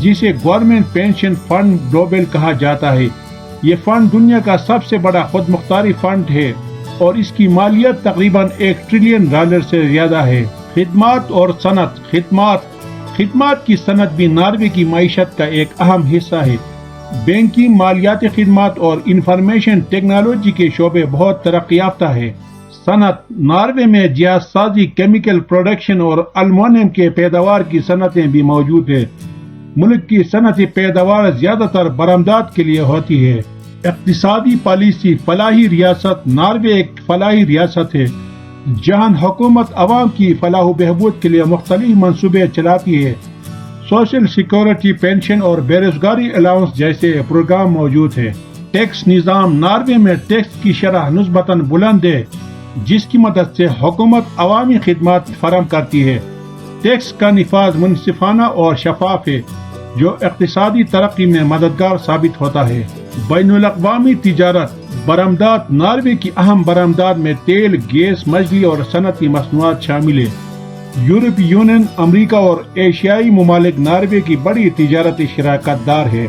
جسے government pension fund global کہا جاتا ہے۔ یہ فنڈ دنیا کا سب سے بڑا خود مختاری فنڈ ہے اور اس کی مالیت تقریباً $1 ٹریلین سے زیادہ ہے۔ خدمات اور صنعت۔ خدمات کی صنعت بھی ناروے کی معیشت کا ایک اہم حصہ ہے۔ بینکنگ، مالیاتی خدمات اور انفارمیشن ٹیکنالوجی کے شعبے بہت ترقی یافتہ ہے۔ صنعت۔ ناروے میں جہاز سازی، کیمیکل پروڈکشن اور المونیم کے پیداوار کی صنعتیں بھی موجود ہیں۔ ملک کی صنعتی پیداوار زیادہ تر برآمدات کے لیے ہوتی ہے۔ اقتصادی پالیسی۔ فلاحی ریاست۔ ناروے ایک فلاحی ریاست ہے جہاں حکومت عوام کی فلاح و بہبود کے لیے مختلف منصوبے چلاتی ہے۔ سوشل سیکورٹی، پینشن اور بے روزگاری الاؤنس جیسے پروگرام موجود ہیں۔ ٹیکس نظام۔ ناروے میں ٹیکس کی شرح نسبتاً بلند ہے جس کی مدد سے حکومت عوامی خدمات فراہم کرتی ہے۔ ٹیکس کا نفاذ منصفانہ اور شفاف ہے جو اقتصادی ترقی میں مددگار ثابت ہوتا ہے۔ بین الاقوامی تجارت۔ برآمدات۔ ناروے کی اہم برآمدات میں تیل، گیس، مچھلی اور صنعتی مصنوعات شامل ہیں۔ یورپی یونین، امریکہ اور ایشیائی ممالک ناروے کی بڑی تجارتی شراکت دار ہے۔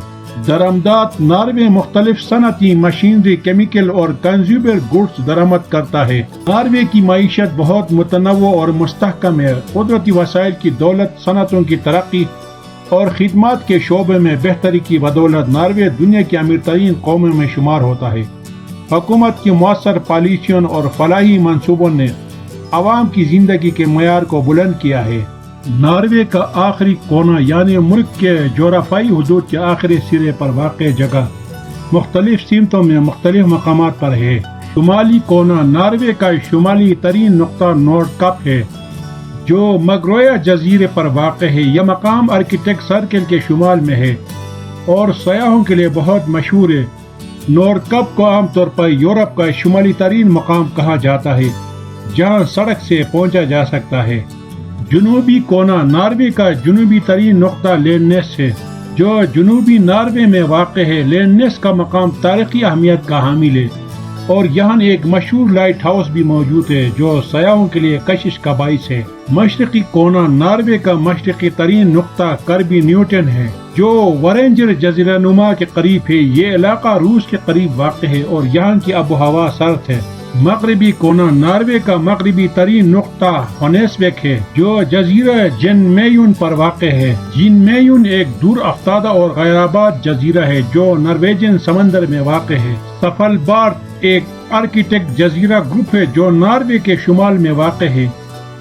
درآمدات۔ ناروے مختلف صنعتی مشینری، کیمیکل اور کنزیومر گڈز درآمد کرتا ہے۔ ناروے کی معیشت بہت متنوع اور مستحکم ہے۔ قدرتی وسائل کی دولت، صنعتوں کی ترقی اور خدمات کے شعبے میں بہتری کی بدولت ناروے دنیا کی امیر ترین قوموں میں شمار ہوتا ہے۔ حکومت کی مؤثر پالیسیوں اور فلاحی منصوبوں نے عوام کی زندگی کے معیار کو بلند کیا ہے۔ ناروے کا آخری کونا یعنی ملک کے جغرافیائی حدود کے آخری سرے پر واقع جگہ مختلف سمتوں میں مختلف مقامات پر ہے۔ شمالی کونا۔ ناروے کا شمالی ترین نقطہ نورڈ کپ ہے جو مگرویا جزیرے پر واقع ہے۔ یہ مقام آرکٹک سرکل کے شمال میں ہے اور سیاحوں کے لیے بہت مشہور ہے۔ نورڈ کپ کو عام طور پر یورپ کا شمالی ترین مقام کہا جاتا ہے جہاں سڑک سے پہنچا جا سکتا ہے۔ جنوبی کونا۔ ناروے کا جنوبی ترین نقطہ لینڈنیس ہے جو جنوبی ناروے میں واقع ہے۔ لینڈنیس کا مقام تاریخی اہمیت کا حامل ہے اور یہاں ایک مشہور لائٹ ہاؤس بھی موجود ہے جو سیاحوں کے لیے کشش کا باعث ہے۔ مشرقی کونا۔ ناروے کا مشرقی ترین نقطہ کربی نیوٹن ہے جو ورینجر جزیرہ نما کے قریب ہے۔ یہ علاقہ روس کے قریب واقع ہے اور یہاں کی آب و ہوا سرد ہے۔ مغربی کونا۔ ناروے کا مغربی ترین نقطہ ہونیسویک ہے جو جزیرہ جن میون پر واقع ہے۔ جن میون ایک دور افتادہ اور غیر آباد جزیرہ ہے جو نرویجن سمندر میں واقع ہے۔ سفلبارڈ ایک آرکٹک جزیرہ گروپ ہے جو ناروے کے شمال میں واقع ہے۔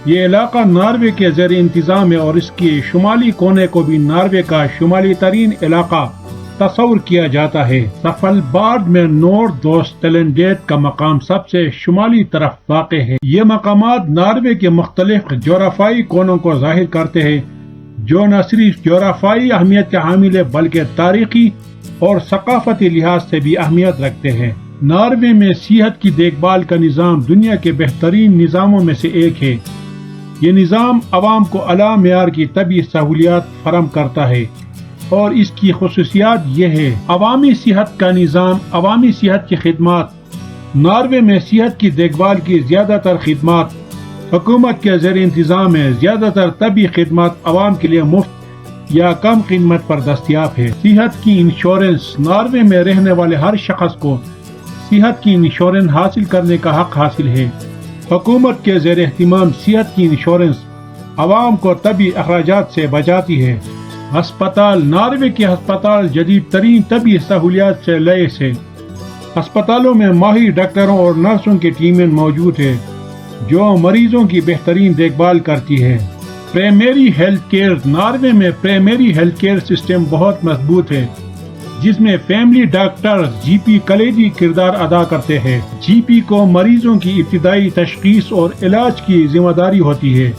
یہ علاقہ ناروے کے زیر انتظام ہے اور اس کے شمالی کونے کو بھی ناروے کا شمالی ترین علاقہ تصور کیا جاتا ہے۔ سفلبارڈ میں نورڈ دوستلینڈیٹ کا مقام سب سے شمالی طرف واقع ہے۔ یہ مقامات ناروے کے مختلف جغرافیائی کونوں کو ظاہر کرتے ہیں جو نہ صرف جغرافیائی اہمیت کے حامل ہے بلکہ تاریخی اور ثقافتی لحاظ سے بھی اہمیت رکھتے ہیں۔ ناروے میں صحت کی دیکھ بھال کا نظام دنیا کے بہترین نظاموں میں سے ایک ہے۔ یہ نظام عوام کو اعلیٰ معیار کی طبی سہولیات فراہم کرتا ہے اور اس کی خصوصیات یہ ہے: عوامی صحت کا نظام۔ عوامی صحت کی خدمات۔ ناروے میں صحت کی دیکھ بھال کی زیادہ تر خدمات حکومت کے زیر انتظام ہے۔ زیادہ تر طبی خدمات عوام کے لیے مفت یا کم قیمت پر دستیاب ہے۔ صحت کی انشورنس۔ ناروے میں رہنے والے ہر شخص کو صحت کی انشورنس حاصل کرنے کا حق حاصل ہے۔ حکومت کے زیر اہتمام صحت کی انشورنس عوام کو طبی اخراجات سے بچاتی ہے۔ ہسپتال۔ ناروے کے ہسپتال جدید ترین طبی سہولیات سے لیس ہے۔ ہسپتالوں میں ماہر ڈاکٹروں اور نرسوں کی ٹیمیں موجود ہیں جو مریضوں کی بہترین دیکھ بھال کرتی ہے۔ Primary health care. ناروے میں پرائمری ہیلتھ کیئر سسٹم بہت مضبوط ہے جس میں فیملی ڈاکٹر جی پی کلیدی کردار ادا کرتے ہیں۔ جی پی کو مریضوں کی ابتدائی تشخیص اور علاج کی ذمہ داری ہوتی ہے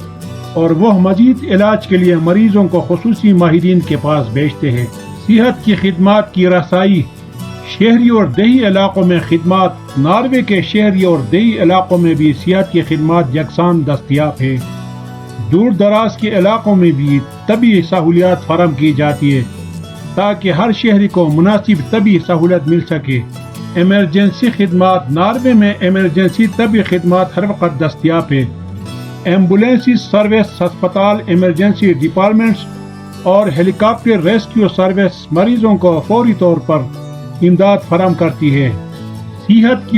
اور وہ مزید علاج کے لیے مریضوں کو خصوصی ماہرین کے پاس بھیجتے ہیں۔ صحت کی خدمات کی رسائی۔ شہری اور دیہی علاقوں میں خدمات۔ ناروے کے شہری اور دیہی علاقوں میں بھی صحت کی خدمات یکساں دستیاب ہے۔ دور دراز کے علاقوں میں بھی طبی سہولیات فراہم کی جاتی ہے تاکہ ہر شہری کو مناسب طبی سہولت مل سکے۔ ایمرجنسی خدمات۔ ناروے میں ایمرجنسی طبی خدمات ہر وقت دستیاب ہے۔ ایمبولینس سروس، ہسپتال، ایمرجنسی ڈپارٹمنٹس اور ہیلی کاپٹر ریسکیو سروس مریضوں کو فوری طور پر امداد فراہم کرتی ہے۔ صحت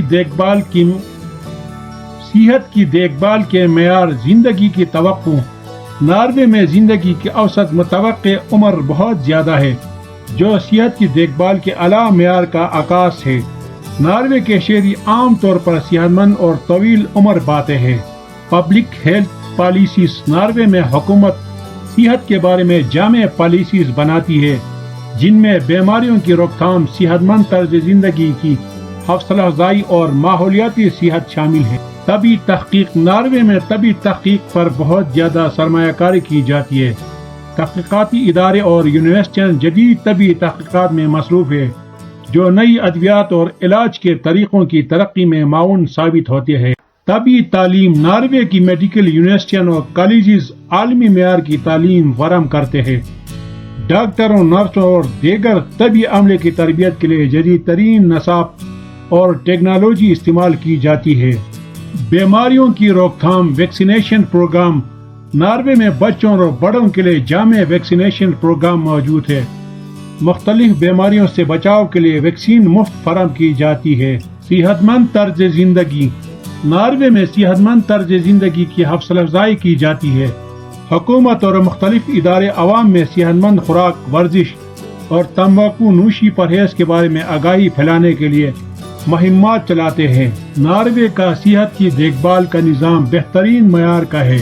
کی دیکھ بھال کے معیار زندگی کی توقع۔ ناروے میں زندگی کی اوسط متوقع عمر بہت زیادہ ہے، جو صحت کی دیکھ بھال کے اعلیٰ معیار کا عکاس ہے۔ ناروے کے شہری عام طور پر صحت مند اور طویل عمر پاتے ہیں۔ Public health policies. ناروے میں حکومت صحت کے بارے میں جامع پالیسیز بناتی ہے، جن میں بیماریوں کی روک تھام، صحت مند طرز زندگی کی حوصلہ افزائی اور ماحولیاتی صحت شامل ہے۔ طبی تحقیق۔ ناروے میں طبی تحقیق پر بہت زیادہ سرمایہ کاری کی جاتی ہے۔ تحقیقاتی ادارے اور یونیورسٹیاں جدید طبی تحقیقات میں مصروف ہیں، جو نئی ادویات اور علاج کے طریقوں کی ترقی میں معاون ثابت ہوتے ہیں۔ طبی تعلیم۔ ناروے کی میڈیکل یونیورسٹیاں اور کالجز عالمی معیار کی تعلیم فراہم کرتے ہیں۔ ڈاکٹروں، نرسوں اور دیگر طبی عملے کی تربیت کے لیے جدید ترین نصاب اور ٹیکنالوجی استعمال کی جاتی ہے۔ بیماریوں کی روک تھام۔ Vaccination programme. ناروے میں بچوں اور بڑوں کے لیے جامع ویکسینیشن پروگرام موجود ہے۔ مختلف بیماریوں سے بچاؤ کے لیے ویکسین مفت فراہم کی جاتی ہے۔ صحت مند طرز زندگی۔ ناروے میں صحت مند طرز زندگی کی حوصلہ افزائی کی جاتی ہے۔ حکومت اور مختلف ادارے عوام میں صحت مند خوراک، ورزش اور تمباکو نوشی پرہیز کے بارے میں آگاہی پھیلانے کے لیے مہمات چلاتے ہیں۔ ناروے کا صحت کی دیکھ بھال کا نظام بہترین معیار کا ہے،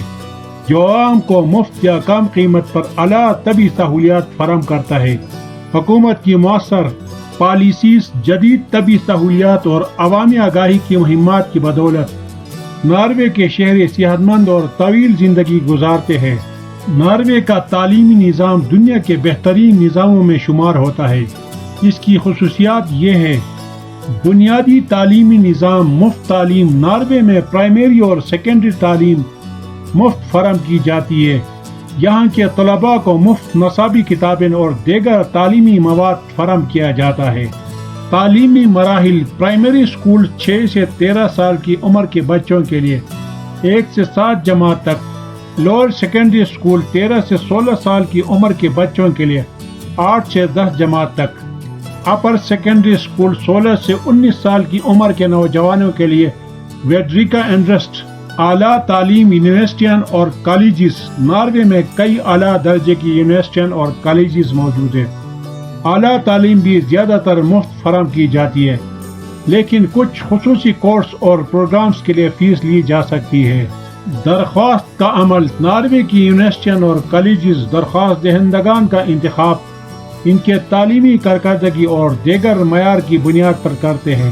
جو عوام کو مفت یا کم قیمت پر اعلیٰ طبی سہولیات فراہم کرتا ہے۔ حکومت کی مؤثر پالیسیز، جدید طبی سہولیات اور عوامی آگاہی کی مہمات کی بدولت ناروے کے شہری صحت مند اور طویل زندگی گزارتے ہیں۔ ناروے کا تعلیمی نظام دنیا کے بہترین نظاموں میں شمار ہوتا ہے۔ اس کی خصوصیات یہ ہے: بنیادی تعلیمی نظام، مفت تعلیم۔ ناروے میں پرائمری اور سیکنڈری تعلیم مفت فراہم کی جاتی ہے۔ یہاں کے طلباء کو مفت نصابی کتابیں اور دیگر تعلیمی مواد فراہم کیا جاتا ہے۔ تعلیمی مراحل۔ پرائمری اسکول 6 سے 13 سال کی عمر کے بچوں کے لیے 1 سے 7 جماعت تک۔ لوئر سیکنڈری اسکول 13 سے 16 سال کی عمر کے بچوں کے لیے 8 سے 10 جماعت تک۔ اپر سیکنڈری اسکول 16 سے 19 سال کی عمر کے نوجوانوں کے لیے ویڈریکا انڈرسٹ۔ اعلیٰ تعلیم۔ یونیورسٹیاں اور کالجز۔ ناروے میں کئی اعلیٰ درجے کی یونیورسٹیاں اور کالجز موجود ہیں۔ اعلیٰ تعلیم بھی زیادہ تر مفت فراہم کی جاتی ہے، لیکن کچھ خصوصی کورس اور پروگرامز کے لیے فیس لی جا سکتی ہے۔ درخواست کا عمل۔ ناروے کی یونیورسٹیاں اور کالجز درخواست دہندگان کا انتخاب ان کے تعلیمی کارکردگی اور دیگر معیار کی بنیاد پر کرتے ہیں۔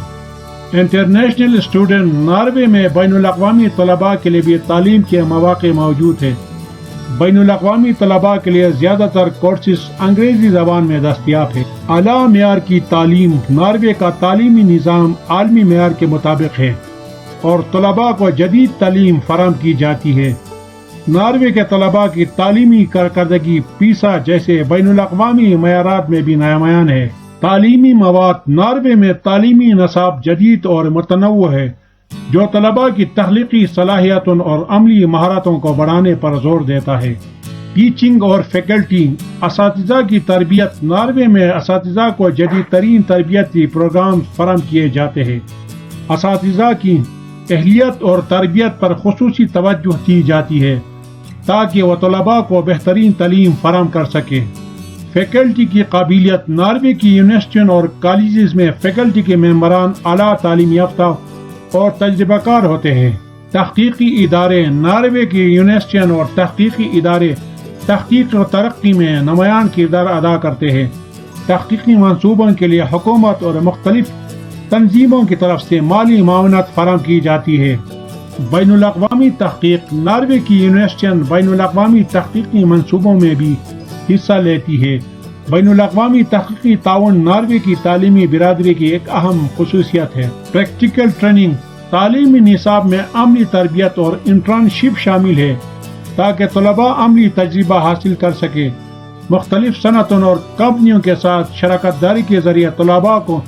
International student. ناروے میں بین الاقوامی طلباء کے لیے بھی تعلیم کے مواقع موجود ہیں۔ بین الاقوامی طلباء کے لیے زیادہ تر کورسز انگریزی زبان میں دستیاب ہیں۔ اعلیٰ معیار کی تعلیم۔ ناروے کا تعلیمی نظام عالمی معیار کے مطابق ہے اور طلباء کو جدید تعلیم فراہم کی جاتی ہے۔ ناروے کے طلباء کی تعلیمی کارکردگی پیسا جیسے بین الاقوامی معیارات میں بھی نمایاں ہے۔ تعلیمی مواد۔ ناروے میں تعلیمی نصاب جدید اور متنوع ہے، جو طلباء کی تخلیقی صلاحیتوں اور عملی مہارتوں کو بڑھانے پر زور دیتا ہے۔ ٹیچنگ اور فیکلٹی۔ اساتذہ کی تربیت۔ ناروے میں اساتذہ کو جدید ترین تربیتی پروگرام فراہم کیے جاتے ہیں۔ اساتذہ کی اہلیت اور تربیت پر خصوصی توجہ دی جاتی ہے تاکہ وہ طلباء کو بہترین تعلیم فراہم کر سکیں۔ فیکلٹی کی قابلیت۔ ناروے کی یونیورسٹیوں اور کالجز میں فیکلٹی کے ممبران اعلیٰ تعلیم یافتہ اور تجربہ کار ہوتے ہیں۔ تحقیقی ادارے۔ ناروے کی یونیورسٹیاں اور تحقیقی ادارے تحقیق و ترقی میں نمایاں کردار ادا کرتے ہیں۔ تحقیقی منصوبوں کے لیے حکومت اور مختلف تنظیموں کی طرف سے مالی معاونت فراہم کی جاتی ہے۔ بین الاقوامی تحقیق۔ ناروے کی یونیورسٹیاں بین الاقوامی تحقیقی منصوبوں میں بھی حصہ لیتی ہے۔ بین الاقوامی تحقیقی تعاون ناروے کی تعلیمی برادری کی ایک اہم خصوصیت ہے۔ Practical training. تعلیمی نصاب میں عملی تربیت اور انٹرنشپ شامل ہے تاکہ طلباء عملی تجربہ حاصل کر سکے۔ مختلف صنعتوں اور کمپنیوں کے ساتھ شراکت داری کے ذریعے طلباء کو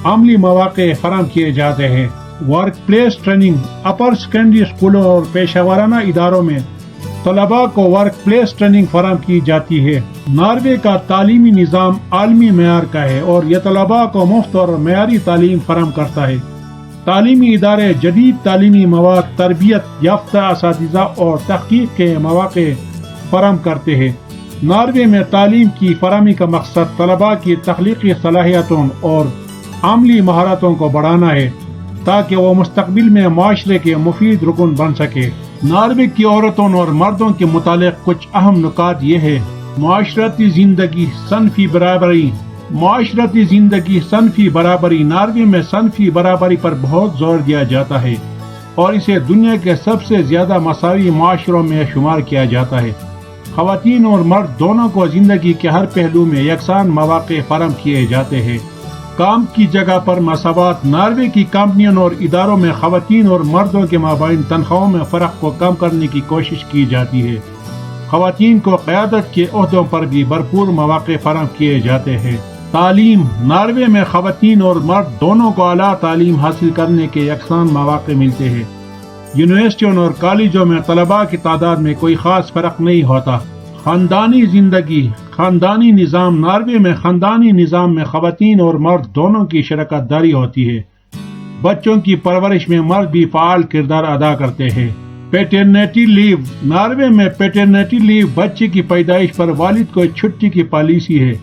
عملی مواقع فراہم کیے جاتے ہیں۔ Work place training. Upper secondary اسکولوں اور پیشہ ورانہ اداروں میں طلباء کو ورک پلیس ٹریننگ فراہم کی جاتی ہے۔ ناروے کا تعلیمی نظام عالمی معیار کا ہے اور یہ طلباء کو مفت اور معیاری تعلیم فراہم کرتا ہے۔ تعلیمی ادارے جدید تعلیمی مواد، تربیت یافتہ اساتذہ اور تحقیق کے مواقع فراہم کرتے ہیں۔ ناروے میں تعلیم کی فراہمی کا مقصد طلباء کی تخلیقی صلاحیتوں اور عملی مہارتوں کو بڑھانا ہے تاکہ وہ مستقبل میں معاشرے کے مفید رکن بن سکے۔ ناروے کی عورتوں اور مردوں کے متعلق کچھ اہم نکات یہ ہے: معاشرتی زندگی، صنفی برابری۔ معاشرتی زندگی، صنفی برابری۔ ناروے میں صنفی برابری پر بہت زور دیا جاتا ہے اور اسے دنیا کے سب سے زیادہ مساوی معاشروں میں شمار کیا جاتا ہے۔ خواتین اور مرد دونوں کو زندگی کے ہر پہلو میں یکساں مواقع فراہم کیے جاتے ہیں۔ کام کی جگہ پر مساوات۔ ناروے کی کمپنیوں اور اداروں میں خواتین اور مردوں کے مابین تنخواہوں میں فرق کو کم کرنے کی کوشش کی جاتی ہے۔ خواتین کو قیادت کے عہدوں پر بھی بھرپور مواقع فراہم کیے جاتے ہیں۔ تعلیم۔ ناروے میں خواتین اور مرد دونوں کو اعلیٰ تعلیم حاصل کرنے کے یکساں مواقع ملتے ہیں۔ یونیورسٹیوں اور کالجوں میں طلباء کی تعداد میں کوئی خاص فرق نہیں ہوتا۔ خاندانی زندگی۔ خاندانی نظام۔ ناروے میں خاندانی نظام میں خواتین اور مرد دونوں کی شراکت داری ہوتی ہے۔ بچوں کی پرورش میں مرد بھی فعال کردار ادا کرتے ہیں۔ پیٹرنیٹی لیو۔ ناروے میں پیٹرنیٹی لیو بچے کی پیدائش پر والد کو چھٹی کی پالیسی ہے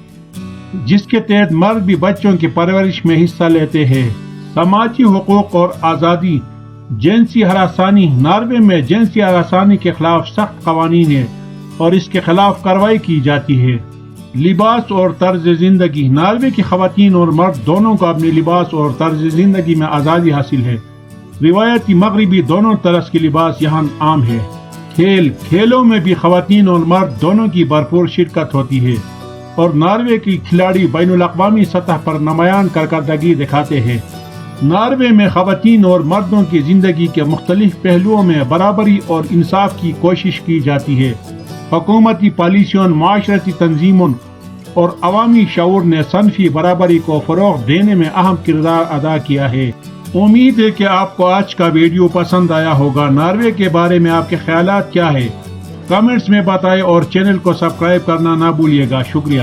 جس کے تحت مرد بھی بچوں کی پرورش میں حصہ لیتے ہیں۔ سماجی حقوق اور آزادی۔ جنسی ہراسانی۔ ناروے میں جنسی ہراسانی کے خلاف سخت قوانین ہیں اور اس کے خلاف کارروائی کی جاتی ہے۔ لباس اور طرز زندگی۔ ناروے کی خواتین اور مرد دونوں کو اپنے لباس اور طرز زندگی میں آزادی حاصل ہے۔ روایتی مغربی دونوں طرز کے لباس یہاں عام ہے۔ کھیل۔ کھیلوں میں بھی خواتین اور مرد دونوں کی بھرپور شرکت ہوتی ہے اور ناروے کی کھلاڑی بین الاقوامی سطح پر نمایاں کارکردگی دکھاتے ہیں۔ ناروے میں خواتین اور مردوں کی زندگی کے مختلف پہلوؤں میں برابری اور انصاف کی کوشش کی جاتی ہے۔ حکومتی پالیسیوں، معاشرتی تنظیموں اور عوامی شعور نے صنفی برابری کو فروغ دینے میں اہم کردار ادا کیا ہے۔ امید ہے کہ آپ کو آج کا ویڈیو پسند آیا ہوگا۔ ناروے کے بارے میں آپ کے خیالات کیا ہیں؟ کمنٹس میں بتائیں اور چینل کو سبسکرائب کرنا نہ بھولیے گا۔ شکریہ۔